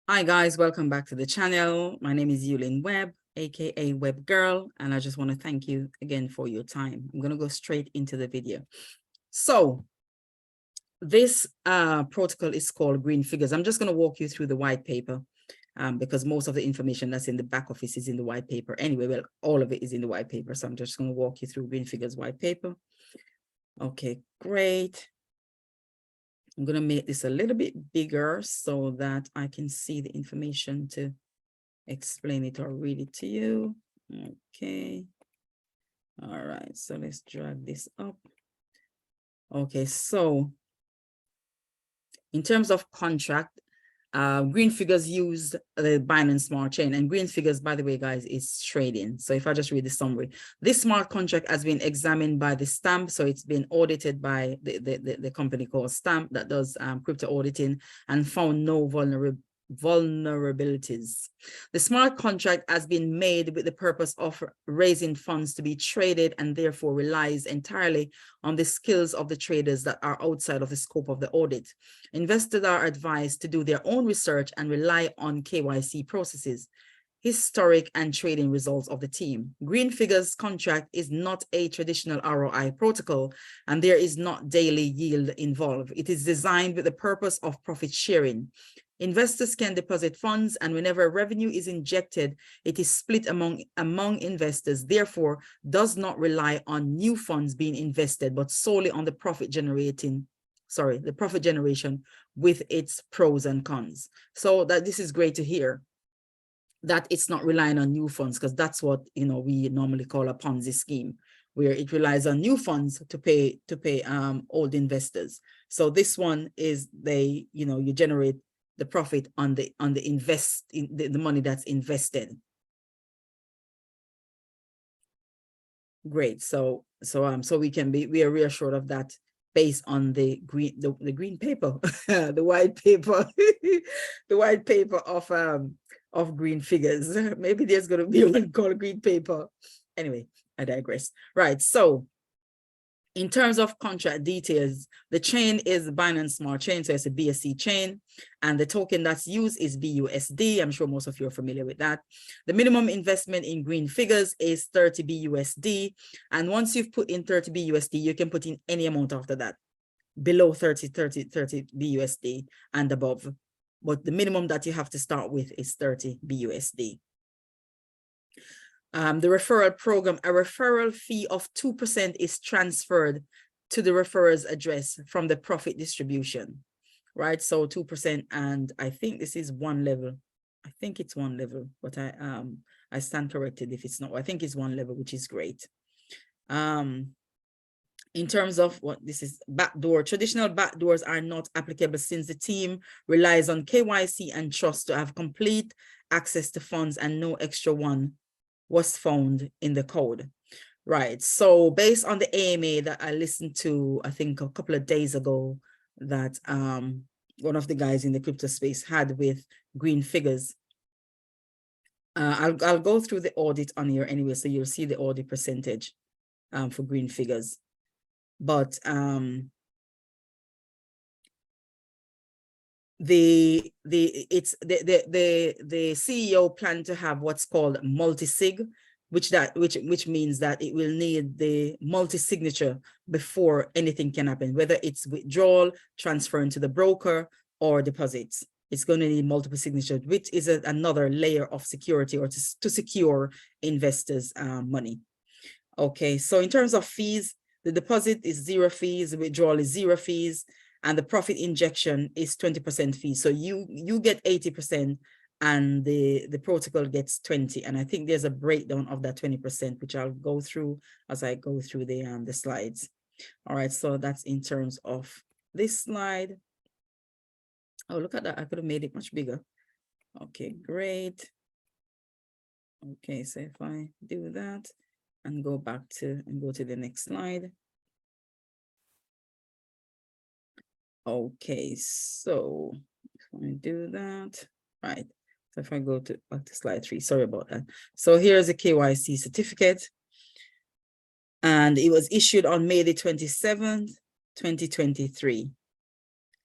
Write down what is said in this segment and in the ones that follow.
Hi guys, welcome back to the channel. My name is Yulin Webb, aka Web Girl, and I just want to thank you again for your time. I'm going to go straight into the video. So this protocol is called Green Figures. I'm just going to walk you through the white paper because most of the information that's in the back office is in the white paper. Anyway, well, all of it is in the white paper. So I'm just going to walk you through Green Figures white paper. Okay, great. I'm going to make this a little bit bigger so that I can see the information to explain it or read it to you. Okay. All right. So let's drag this up. Okay. So in terms of contract, Green Figures used the Binance Smart Chain, and Green Figures, by the way, guys, is trading. So if I just read the summary, this smart contract has been examined by the Stamp. So it's been audited by the company called Stamp that does crypto auditing, and found no vulnerabilities. The smart contract has been made with the purpose of raising funds to be traded, and therefore relies entirely on the skills of the traders that are outside of the scope of the audit. Investors are advised to do their own research and rely on KYC processes, historic and trading results of the team. Green Figures contract is not a traditional ROI protocol, and there is not daily yield involved. It is designed with the purpose of profit sharing. Investors can deposit funds, and whenever revenue is injected, it is split among investors, therefore does not rely on new funds being invested, but solely on the profit generation with its pros and cons. So that this is great to hear, that it's not relying on new funds, because that's what we normally call a Ponzi scheme, where it relies on new funds to pay old investors. So this one is you generate the profit on the money that's invested. Great. So we are reassured of that based on the green paper, the white paper, the white paper of Green Figures. Maybe there's going to be one called green paper. Anyway, I digress. Right. So in terms of contract details, the chain is the Binance Smart Chain, so it's a BSC chain, and the token that's used is BUSD. I'm sure most of you are familiar with that. The minimum investment in Green Figures is 30 BUSD, and once you've put in 30 BUSD, you can put in any amount after that, below 30 BUSD and above. But the minimum that you have to start with is 30 BUSD. The referral program, a referral fee of 2% is transferred to the referrer's address from the profit distribution, right? So 2%, and I think this is one level. I think it's one level, but I stand corrected if it's not. I think it's one level, which is great. In terms of what this is, backdoor, traditional backdoors are not applicable since the team relies on KYC and trust to have complete access to funds, and no extra one was found in the code. Right. So based on the AMA that I listened to, I think a couple of days ago, that one of the guys in the crypto space had with Green Figures, I'll go through the audit on here anyway, so you'll see the audit percentage for Green Figures. But the CEO planned to have what's called multi-sig, which means that it will need the multi-signature before anything can happen, whether it's withdrawal, transferring to the broker, or deposits. It's going to need multiple signatures, which is another layer of security, or to secure investors' money. Okay, so in terms of fees, the deposit is 0 fees, the withdrawal is 0 fees, and the profit injection is 20% fee. So you get 80%, and the protocol gets 20. And I think there's a breakdown of that 20%, which I'll go through as I go through the slides. All right, so that's in terms of this slide. Oh, look at that. I could have made it much bigger. Okay, great. Okay, so if I do that and go to the next slide. Okay, so if I do that, right. So if I go back to slide 3, sorry about that. So here's a KYC certificate, and it was issued on May the 27th, 2023.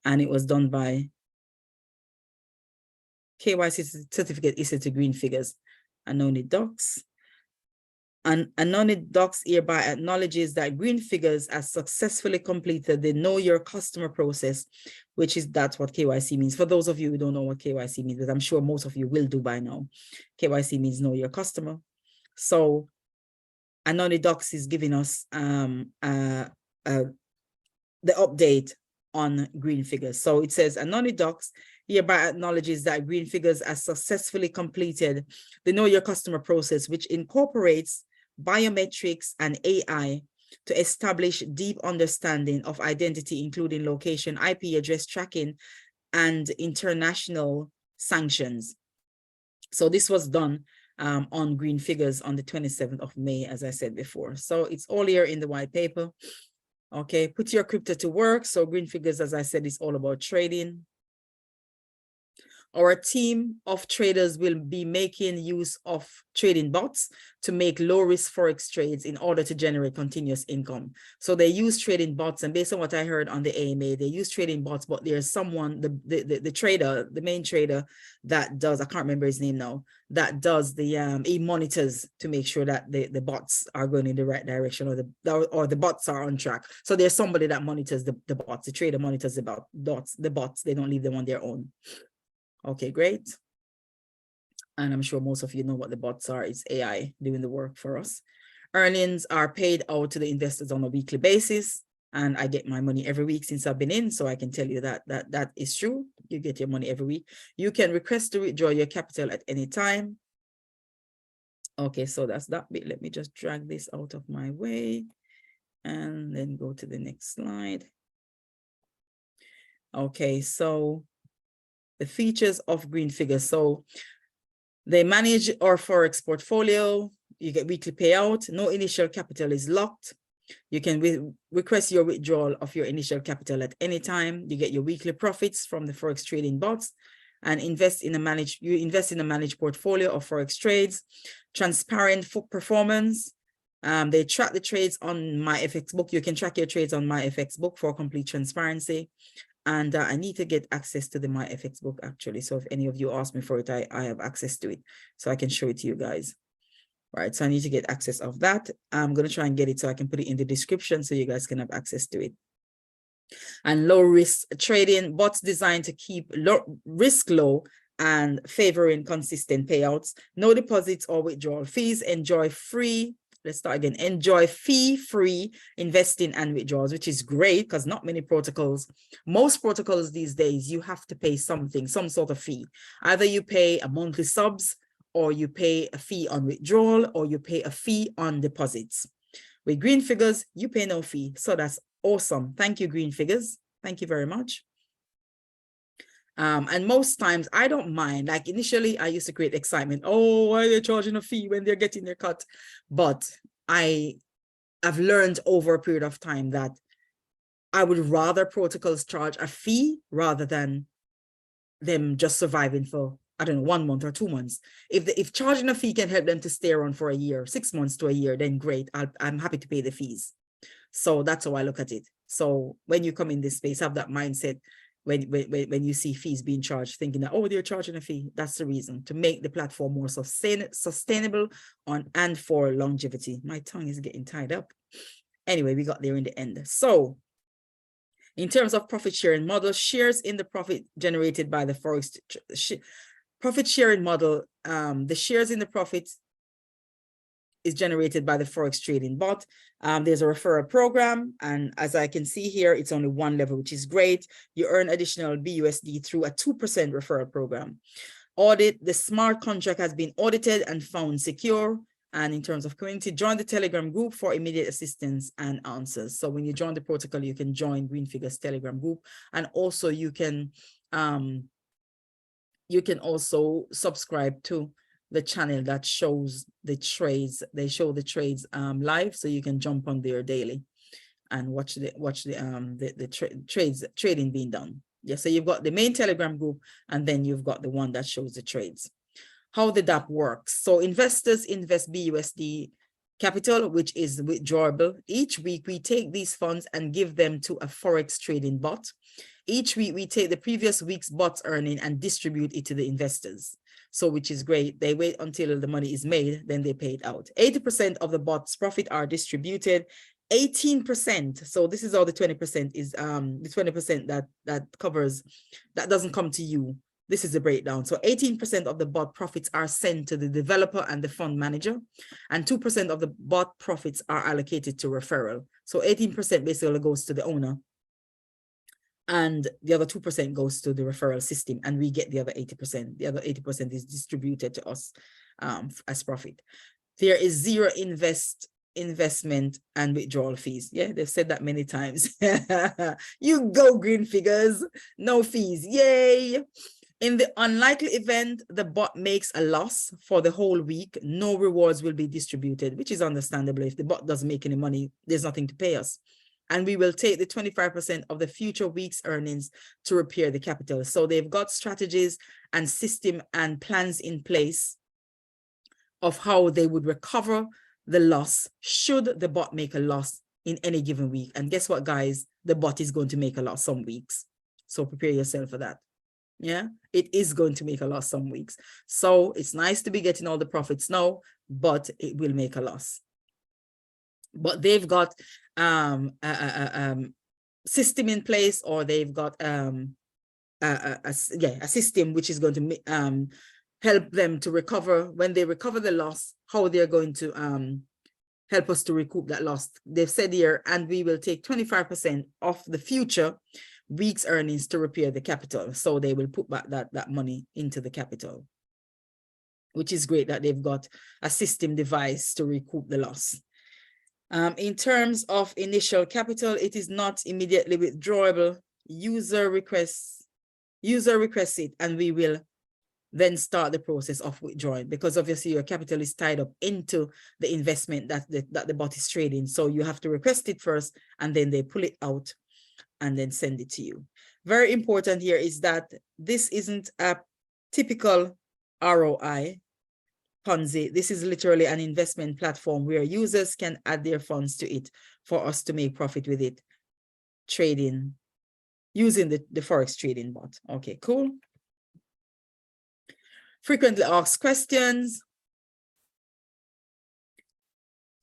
And it was done by KYC certificate issued to Green Figures. Anonymous docs. And Anonymous docs hereby acknowledges that Green Figures has successfully completed the Know Your Customer process, which is that's what KYC means. For those of you who don't know what KYC means, but I'm sure most of you will do by now. KYC means Know Your Customer. So Anonymous docs is giving us the update on Green Figures. So it says Anonymous docs hereby acknowledges that Green Figures has successfully completed the Know Your Customer process, which incorporates biometrics and AI to establish deep understanding of identity, including location, IP address tracking, and international sanctions. So this was done on Green Figures on the 27th of May, as I said before. So it's all here in the white paper. Okay, put your crypto to work. So Green Figures, as I said, is all about trading. Our team of traders will be making use of trading bots to make low-risk Forex trades in order to generate continuous income. So they use trading bots, and based on what I heard on the AMA, they use trading bots, but there's someone, the trader, the main trader that does, I can't remember his name now, that does the, he monitors to make sure that the bots are going in the right direction, or the bots are on track. So there's somebody that monitors the bots, the trader monitors the bots, they don't leave them on their own. Okay, great. And I'm sure most of you know what the bots are. It's AI doing the work for us. Earnings are paid out to the investors on a weekly basis. And I get my money every week since I've been in. So I can tell you that that is true. You get your money every week. You can request to withdraw your capital at any time. Okay, so that's that bit. Let me just drag this out of my way and then go to the next slide. Okay, so the features of Green Figures. So they manage our Forex portfolio. You get weekly payout. No initial capital is locked. You can request your withdrawal of your initial capital at any time. You get your weekly profits from the Forex trading bots, and invest in a managed portfolio of Forex trades. Transparent performance. They track the trades on MyFXBook. You can track your trades on MyFXBook for complete transparency. And I need to get access to the MyFXBook actually. So if any of you ask me for it, I have access to it. So I can show it to you guys. Right, so I need to get access of that. I'm going to try and get it so I can put it in the description so you guys can have access to it. And low risk trading, bots designed to keep risk low and favoring consistent payouts. No deposits or withdrawal fees. Enjoy fee-free investing and withdrawals, which is great because not many protocols, most protocols these days, you have to pay something, some sort of fee. Either you pay a monthly subs, or you pay a fee on withdrawal, or you pay a fee on deposits. With Green Figures, you pay no fee. So that's awesome. Thank you, Green Figures. Thank you very much. And most times I don't mind. Like initially I used to create excitement. Oh, why are they charging a fee when they're getting their cut? But I've learned over a period of time that I would rather protocols charge a fee rather than them just surviving for, I don't know, 1 month or 2 months. If charging a fee can help them to stay around for a year, 6 months to a year, then great. I'm happy to pay the fees. So that's how I look at it. So when you come in this space, have that mindset when you see fees being charged, thinking that, oh, they're charging a fee. That's the reason, to make the platform more sustainable and for longevity. My tongue is getting tied up. Anyway, we got there in the end. So in terms of profit sharing model, shares in the profit generated by the Forex profit sharing model, the shares in the profit is generated by the Forex trading bot. There's a referral program, and as I can see here, it's only one level, which is great. You earn additional BUSD through a 2% referral program. Audit, the smart contract has been audited and found secure. And in terms of community, join the Telegram group for immediate assistance and answers. So when you join the protocol, you can join Green Figures Telegram group, and also you can also subscribe to the channel that shows the trades. They show the trades live, so you can jump on there daily and watch the trading being done. Yeah, so you've got the main Telegram group, and then you've got the one that shows the trades. How the DApp works. So investors invest BUSD capital, which is withdrawable. Each week we take these funds and give them to a Forex trading bot. Each week, we take the previous week's bot's earning and distribute it to the investors. So, which is great. They wait until the money is made, then they pay it out. 80% of the bot's profit are distributed. 18%. So this is all the 20% is the 20% that covers, that doesn't come to you. This is the breakdown. So 18% of the bot profits are sent to the developer and the fund manager, and 2% of the bot profits are allocated to referral. So 18% basically goes to the owner, and the other 2% goes to the referral system, and we get the other 80%. The other 80% is distributed to us as profit. There is zero investment and withdrawal fees. Yeah, they've said that many times. You go, green figures, no fees. Yay. In the unlikely event the bot makes a loss for the whole week, no rewards will be distributed, which is understandable. If the bot doesn't make any money, there's nothing to pay us. And we will take the 25% of the future week's earnings to repair the capital. So they've got strategies and system and plans in place of how they would recover the loss should the bot make a loss in any given week. And guess what, guys? The bot is going to make a loss some weeks. So prepare yourself for that. Yeah, it is going to make a loss some weeks. So it's nice to be getting all the profits now, but it will make a loss. But they've got system in place, or they've got a system which is going to help them to recover. When they recover the loss, how they're going to help us to recoup that loss. They've said here, and we will take 25% of the future week's earnings to repair the capital. So they will put back that money into the capital, which is great that they've got a system device to recoup the loss. In terms of initial capital, it is not immediately withdrawable. User requests it, and we will then start the process of withdrawing, because obviously your capital is tied up into the investment that the bot is trading. So you have to request it first, and then they pull it out and then send it to you. Very important here is that this isn't a typical ROI Ponzi. This is literally an investment platform where users can add their funds to it for us to make profit with it, trading, using the Forex trading bot. Okay, cool. Frequently asked questions.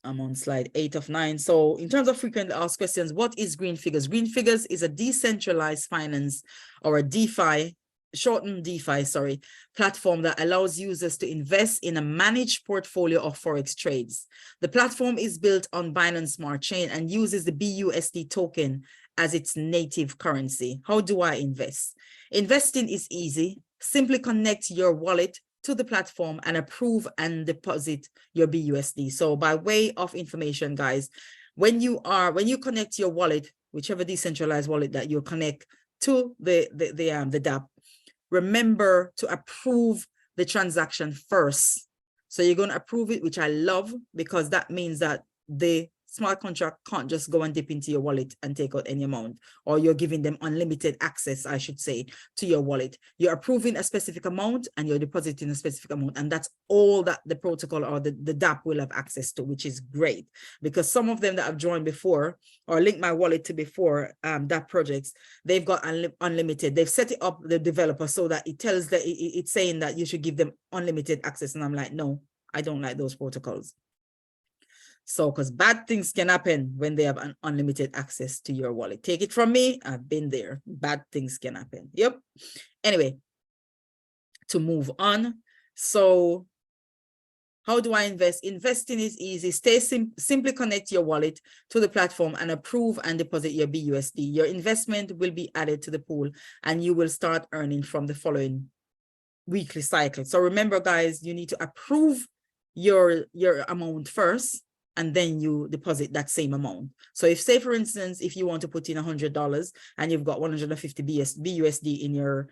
I'm on slide 8 of 9. So in terms of frequently asked questions, what is Green Figures? Green Figures is a decentralized finance, or a DeFi, shortened DeFi, sorry, platform that allows users to invest in a managed portfolio of Forex trades. The platform is built on Binance Smart Chain and uses the BUSD token as its native currency. How do I invest? Investing is easy. Simply connect your wallet to the platform and approve and deposit your BUSD. So by way of information, guys, when you connect your wallet, whichever decentralized wallet that you connect to the dApp, remember to approve the transaction first. So you're going to approve it, which I love, because that means that the smart contract can't just go and dip into your wallet and take out any amount, or you're giving them unlimited access, I should say, to your wallet. You're approving a specific amount and you're depositing a specific amount, and that's all that the protocol or the dApp will have access to, which is great, because some of them that have joined before or linked my wallet to before dApp projects, they've got unlimited. They've set it up, the developer, so that it tells that it's saying that you should give them unlimited access, and I'm like, no, I don't like those protocols. So, because bad things can happen when they have unlimited access to your wallet. Take it from me, I've been there. Bad things can happen. Yep. Anyway, to move on. So, how do I invest? Investing is easy. Simply connect your wallet to the platform and approve and deposit your BUSD. Your investment will be added to the pool, and you will start earning from the following weekly cycle. So remember, guys, you need to approve your amount first, and then you deposit that same amount. So if, say, for instance, if you want to put in $100 and you've got 150 BUSD in your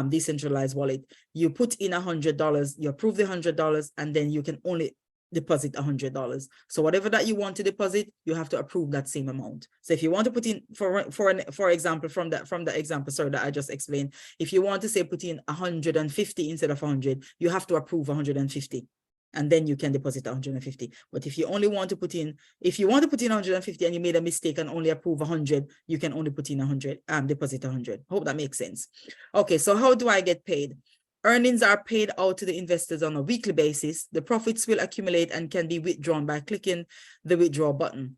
decentralized wallet, you put in $100, you approve the $100, and then you can only deposit $100. So whatever that you want to deposit, you have to approve that same amount. So if you want to put in, for example, from the example, sorry, that I just explained, if you want to say put in 150 instead of 100, you have to approve 150. and then you can deposit 150. But if you only want to put in, if you want to put in 150 and you made a mistake and only approve 100, you can only put in 100, deposit 100. Hope that makes sense. Okay, so how do I get paid? Earnings are paid out to the investors on a weekly basis. The profits will accumulate and can be withdrawn by clicking the withdraw button.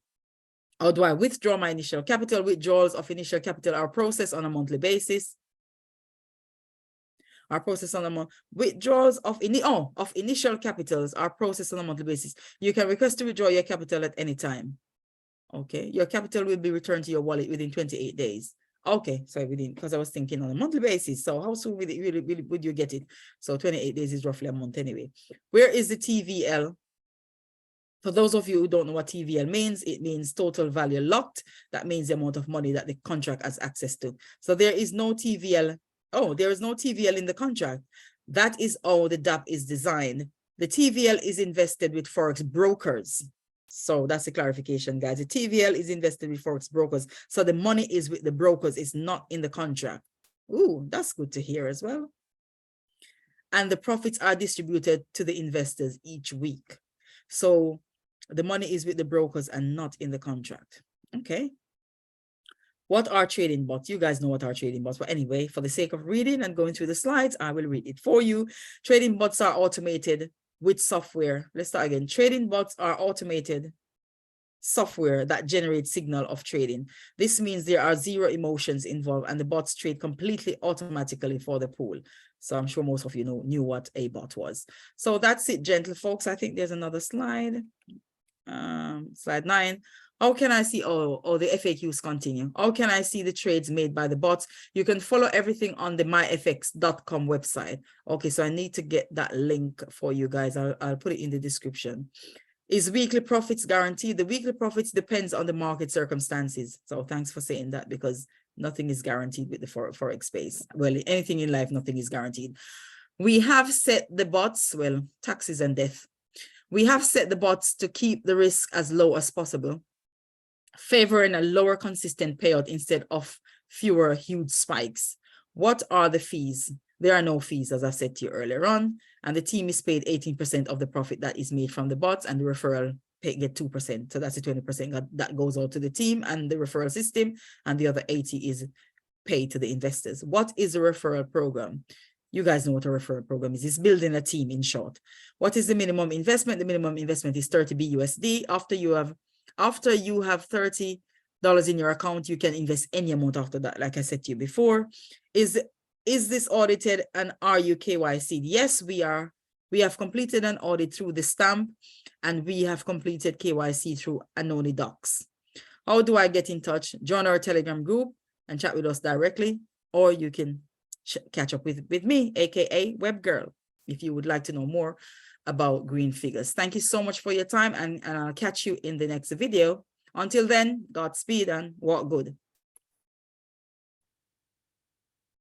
How do I withdraw my initial capital? Withdrawals of initial capital are processed on a monthly basis. Withdrawals of initial capitals are processed on a monthly basis. You can request to withdraw your capital at any time. Okay, your capital will be returned to your wallet within 28 days. Okay, sorry, because I was thinking on a monthly basis. So how soon would you get it? So 28 days is roughly a month anyway. Where is the TVL? For those of you who don't know what TVL means, it means total value locked. That means the amount of money that the contract has access to. So there is no TVL. Oh, there is no TVL in the contract. That is how the DApp is designed. The TVL is invested with Forex brokers. So that's the clarification, guys. The TVL is invested with Forex brokers. So the money is with the brokers. It's not in the contract. Ooh, that's good to hear as well. And the profits are distributed to the investors each week. So the money is with the brokers and not in the contract. Okay. What are trading bots? You guys know what are trading bots. But anyway, for the sake of reading and going through the slides, I will read it for you. Trading bots are automated with software. Let's start again. Trading bots are automated software that generates signal of trading. This means there are zero emotions involved and the bots trade completely automatically for the pool. So I'm sure most of you knew what a bot was. So that's it, gentle folks. I think there's another slide. Slide 9. How can I see, the FAQs continue. How can I see the trades made by the bots? You can follow everything on the myfx.com website. Okay, so I need to get that link for you guys. I'll put it in the description. Is weekly profits guaranteed? The weekly profits depends on the market circumstances. So thanks for saying that, because nothing is guaranteed with the Forex space. Well, anything in life, nothing is guaranteed. We have set the bots, well, taxes and death. We have set the bots to keep the risk as low as possible, favoring a lower consistent payout instead of fewer huge spikes. What are the fees? There are no fees, as I said to you earlier on, and the team is paid 18% of the profit that is made from the bots, and the referral get 2%. So that's the 20% that goes out to the team and the referral system, and the other 80% is paid to the investors. What is a referral program? You guys know what a referral program is. It's building a team, in short. What is the minimum investment? The minimum investment is 30 BUSD. After you have $30 in your account, you can invest any amount after that. Like I said to you before, is this audited and are you KYC'd? Yes, we are. We have completed an audit through the stamp, and we have completed KYC through Anoni Docs. How do I get in touch? Join our Telegram group and chat with us directly, or you can catch up with me, aka Web Girl, if you would like to know more about green figures. Thank you so much for your time, and I'll catch you in the next video. Until then, Godspeed and walk good.